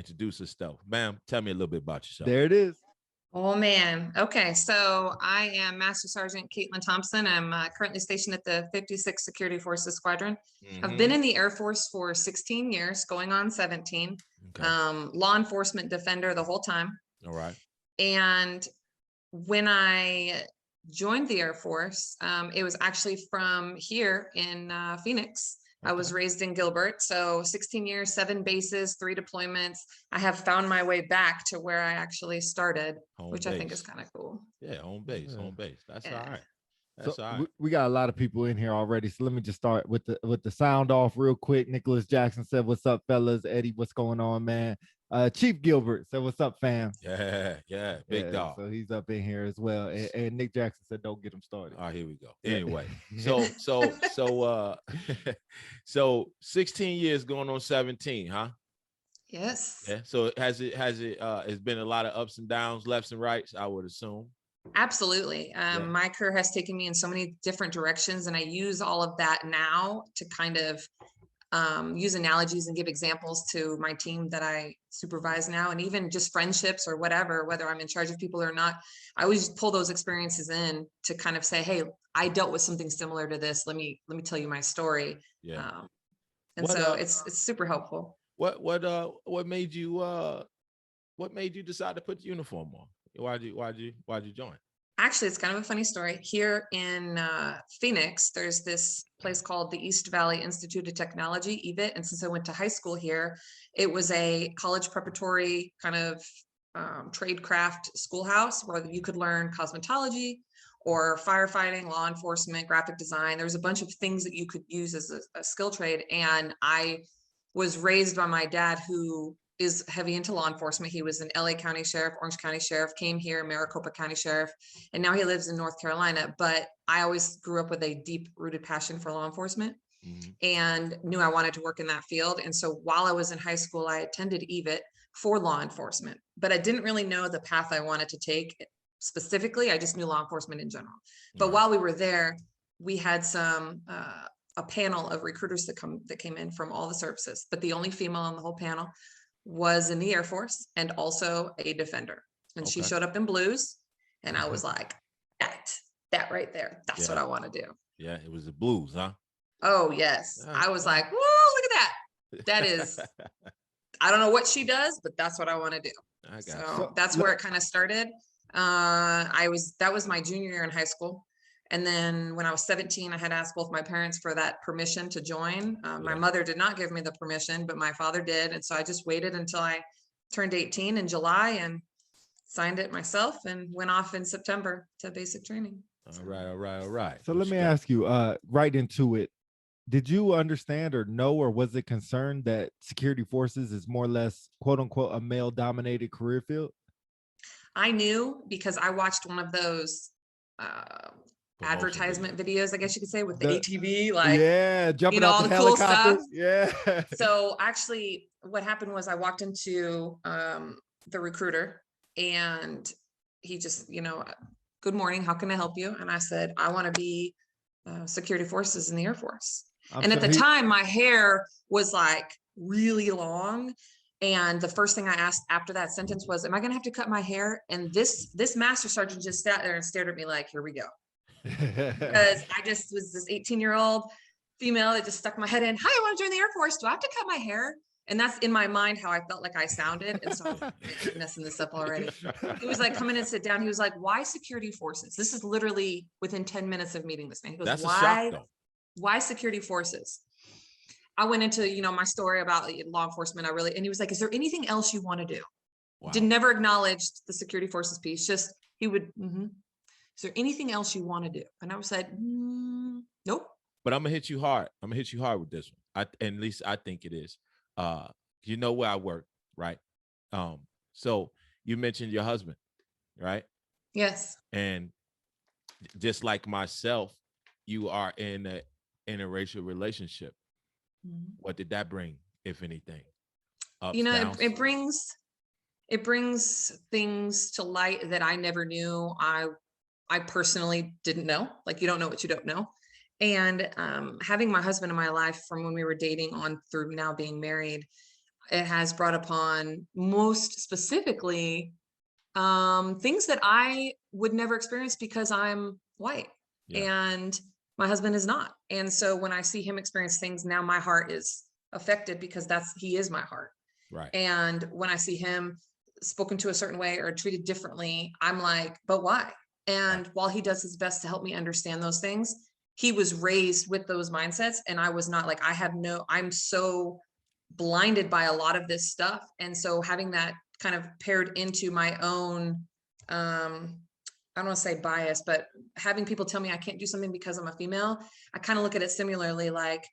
introduce herself. Ma'am, tell me a little bit about yourself. There it is. Oh man. Okay. So I am Master Sergeant Caitlin Thompson. I'm currently stationed at the 56th Security Forces Squadron. I've been in the Air Force for 16 years, going on 17. Okay. Law enforcement defender the whole time. All right. And when I joined the Air Force, it was actually from here in Phoenix. I was raised in Gilbert, so 16 years, 7 bases, 3 deployments. I have found my way back to where I actually started, which I think is kind of cool. Yeah, home base, home base. That's all right. That's all right. We got a lot of people in here already, so let me just start with the sound off real quick. Nicholas Jackson said, "What's up, fellas?" Eddie, what's going on, man? Chief Gilbert said, "What's up, fam?" Yeah, big dog. So he's up in here as well. And Nick Jackson said, "Don't get him started." All right, here we go. Anyway, so 16 years going on 17, huh? Yes. Yeah. So it's been a lot of ups and downs, lefts and rights, I would assume. Absolutely. My career has taken me in so many different directions, and I use all of that now to kind of use analogies and give examples to my team that I supervise now, and even just friendships or whatever, whether I'm in charge of people or not. I always pull those experiences in to kind of say, hey, I dealt with something similar to this. Let me tell you my story. Yeah. So it's super helpful. What made you decide to put the uniform on? Why'd you join? Actually, it's kind of a funny story. Here in Phoenix, there's this place called the East Valley Institute of Technology, EVIT. And since I went to high school here, it was a college preparatory kind of tradecraft schoolhouse where you could learn cosmetology or firefighting, law enforcement, graphic design. There's a bunch of things that you could use as a skill trade. And I was raised by my dad, who is heavy into law enforcement. He was an LA County Sheriff, Orange County Sheriff, came here, Maricopa County Sheriff, and now he lives in North Carolina. But I always grew up with a deep rooted passion for law enforcement and knew I wanted to work in that field. And so while I was in high school, I attended EVIT for law enforcement, but I didn't really know the path I wanted to take specifically. I just knew law enforcement in general. But while we were there, we had a panel of recruiters that came in from all the services, but the only female on the whole panel was in the Air Force and also a defender. And she showed up in blues, and I was like, that right there, that's what I want to do. Yeah, it was the blues, huh? Oh yes. I was like, whoa, look at that. That is, I don't know what she does, but that's what I want to do. So that's where it kind of started. That was my junior year in high school. And then when I was 17, I had asked both my parents for that permission to join. My mother did not give me the permission, but my father did. And so I just waited until I turned 18 in July and signed it myself and went off in September to basic training. All right. So let me ask you, right into it, did you understand or know, or was it concerned that security forces is more or less, quote unquote, a male dominated career field? I knew because I watched one of those advertisement videos, I guess you could say, with the ATV, like, jumping out all the cool stuff. Yeah. So actually what happened was I walked into the recruiter, and he just, good morning, how can I help you? And I said, I want to be security forces in the Air Force. And at the time, my hair was like really long. And the first thing I asked after that sentence was, am I going to have to cut my hair? And this master sergeant just sat there and stared at me like, here we go. Because I just was this 18-year-old female that just stuck my head in. Hi, I want to join the Air Force. Do I have to cut my hair? And that's in my mind how I felt like I sounded. And so I'm messing this up already. He was like, come in and sit down. He was like, why security forces? This is literally within 10 minutes of meeting this man. He goes, that's a shock, though. Why security forces? I went into, my story about law enforcement. And he was like, is there anything else you want to do? Wow. Did never acknowledge the security forces piece. Just, he would, is there anything else you want to do? And I was like, nope. But I'm gonna hit you hard. I'm gonna hit you hard with this one. At least I think it is. You know where I work, right? So you mentioned your husband, right? Yes. And just like myself, you are in an interracial relationship. What did that bring, if anything? Ups, downs? It brings things to light that I never knew. I personally didn't know. Like, you don't know what you don't know. And having my husband in my life from when we were dating on through now being married, it has brought upon, most specifically, things that I would never experience because I'm white and my husband is not. And so when I see him experience things, now my heart is affected because he is my heart. Right. And when I see him spoken to a certain way or treated differently, I'm like, but why? And while he does his best to help me understand those things, he was raised with those mindsets. And I was not. Like, I'm so blinded by a lot of this stuff. And so having that kind of paired into my own, I don't want to say bias, but having people tell me I can't do something because I'm a female, I kind of look at it similarly, like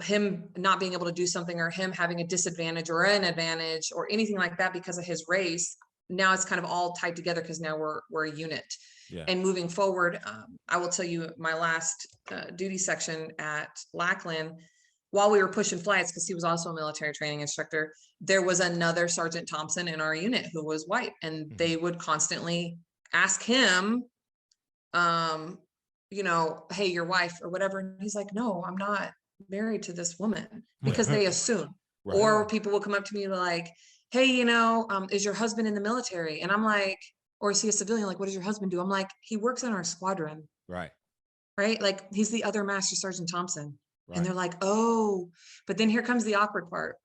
him not being able to do something, or him having a disadvantage or an advantage or anything like that because of his race. Now it's kind of all tied together because now we're a unit. Yeah. And moving forward, I will tell you, my last duty section at Lackland, while we were pushing flights, because he was also a military training instructor, there was another Sergeant Thompson in our unit who was white, and they would constantly ask him, you know, hey, your wife or whatever. And he's like, no, I'm not married to this woman, because they assume. Right. Or people will come up to me like, hey, you know, is your husband in the military? And I'm like, or is he a civilian? Like, what does your husband do? I'm like, he works in our squadron. Right. Right. Like, he's the other Master Sergeant Thompson. Right. And they're like, oh, but then here comes the awkward part.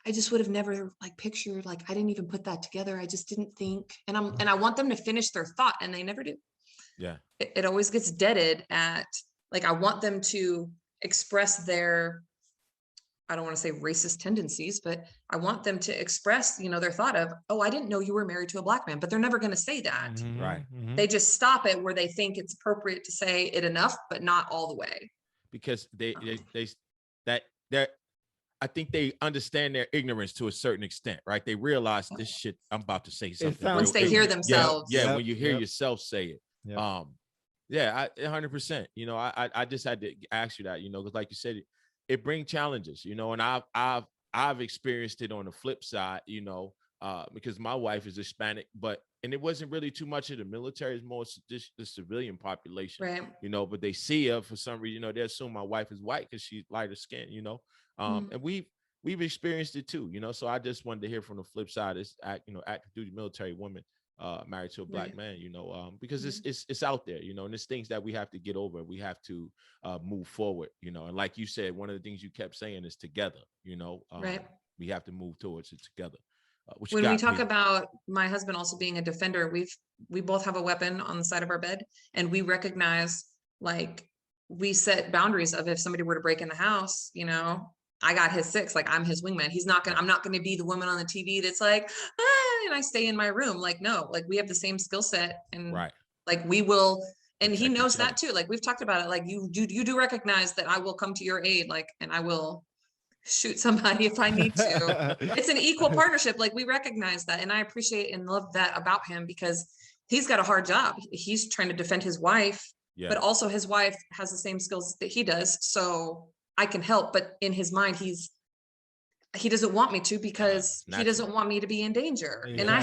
I just would have never like pictured, like, I didn't even put that together. I just didn't think. And I want them to finish their thought, and they never do. Yeah. It always gets deaded at, like, I want them to express their, I don't want to say racist tendencies, but I want them to express, you know, their thought of, oh, I didn't know you were married to a Black man, but they're never going to say that. Right. They just stop it where they think it's appropriate to say it enough, but not all the way. Because I think they understand their ignorance to a certain extent, right? They realize this shit, I'm about to say something. Once they hear themselves. Yeah, when you hear yourself say it. Yep. Yeah, 100%. You know, I just had to ask you that, you know, because like you said, it brings challenges, you know, and I've experienced it on the flip side, you know, because my wife is Hispanic, and it wasn't really too much of the military, it's more just the civilian population, Right. you know, but they see her for some reason, you know, they assume my wife is white because she's lighter skin, you know, and we've experienced it too, you know, so I just wanted to hear from the flip side, is active duty military woman married to a Black man, you know, because it's out there, you know, and it's things that we have to get over. We have to move forward, you know, and like you said, one of the things you kept saying is together, you know, we have to move towards it together. When we talk about my husband also being a defender, we both have a weapon on the side of our bed, and we recognize, like, we set boundaries of, if somebody were to break in the house, you know, I got his 6, like, I'm his wingman. I'm not gonna be the woman on the TV that's like, and I stay in my room. Like, no, like, we have the same skill set, and like, we will, and he knows that too. Like, we've talked about it. Like, you do recognize that I will come to your aid, like, and I will shoot somebody if I need to. It's an equal partnership. Like, we recognize that. And I appreciate and love that about him, because he's got a hard job. He's trying to defend his wife, but also his wife has the same skills that he does. So I can help, but in his mind, he doesn't want me to, because he doesn't want me to be in danger. Exactly. And I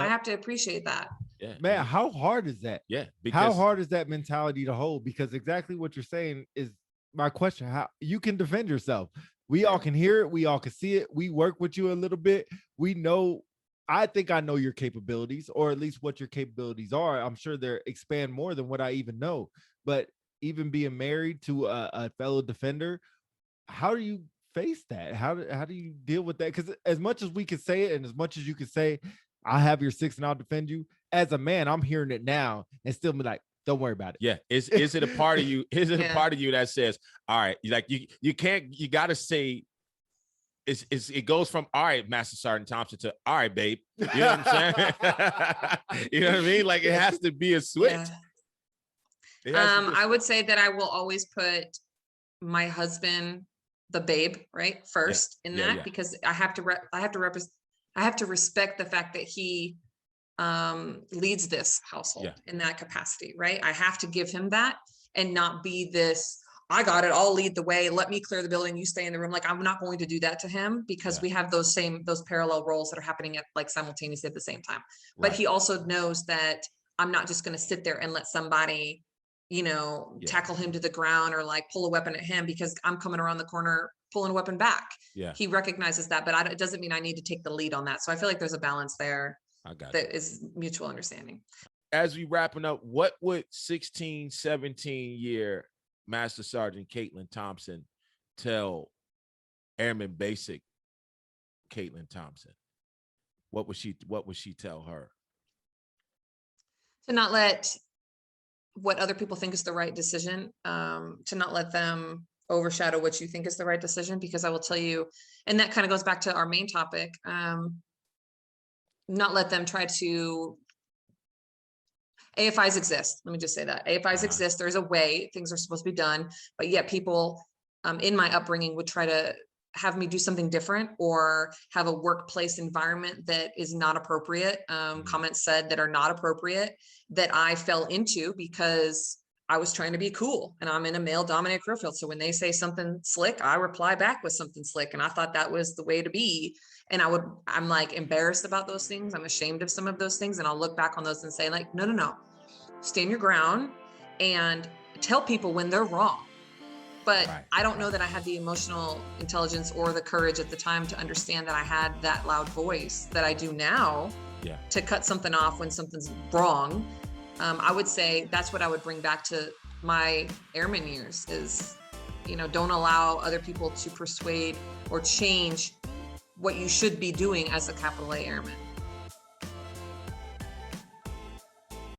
have to appreciate that. Yeah. Man, how hard is that? Yeah. How hard is that mentality to hold? Because exactly what you're saying is my question. How you can defend yourself. We all can hear it. We all can see it. We work with you a little bit. We know, I think I know your capabilities, or at least what your capabilities are. I'm sure they expand more than what I even know. But even being married to a fellow defender, how do you face that? How do you deal with that? Because as much as we can say it, and as much as you can say, I'll have your 6 and I'll defend you, as a man, I'm hearing it now and still be like, don't worry about it. Yeah. Is it a part of you? Is it a part of you that says, all right, like you got to say, it goes from, all right, Master Sergeant Thompson, to, all right, babe. You know what I'm saying? You know what I mean? Like, it has to be a switch. Yeah. I would say that I will always put my husband, the babe, right, first in that, because I have to respect the fact that he leads this household in that capacity, right? I have to give him that, and not be this, I got it, I'll lead the way, let me clear the building, you stay in the room. Like, I'm not going to do that to him, because we have those parallel roles that are happening at, like, simultaneously at the same time. But he also knows that I'm not just going to sit there and let somebody, you know, tackle him to the ground, or like pull a weapon at him, because I'm coming around the corner pulling a weapon back. Yeah. He recognizes that, but it doesn't mean I need to take the lead on that. So I feel like there's a balance there I got that is mutual understanding. As we wrapping up, what would 16, 17-year Master Sergeant Caitlin Thompson tell Airman Basic Caitlin Thompson? What would she tell her? To not let what other people think is the right decision, to not let them overshadow what you think is the right decision, because I will tell you, and that kind of goes back to our main topic, not let them try to, AFIs exist. Let me just say that AFIs exist. There's a way things are supposed to be done, but yet people in my upbringing would try to have me do something different or have a workplace environment that is not appropriate. Comments said that are not appropriate that I fell into because I was trying to be cool, and I'm in a male dominated career field. So when they say something slick, I reply back with something slick. And I thought that was the way to be. And I'm like embarrassed about those things. I'm ashamed of some of those things. And I'll look back on those and say like, no, stand your ground and tell people when they're wrong. But I don't know that I had the emotional intelligence or the courage at the time to understand that I had that loud voice that I do now to cut something off when something's wrong. I would say that's what I would bring back to my airman years is, don't allow other people to persuade or change what you should be doing as a capital A airman.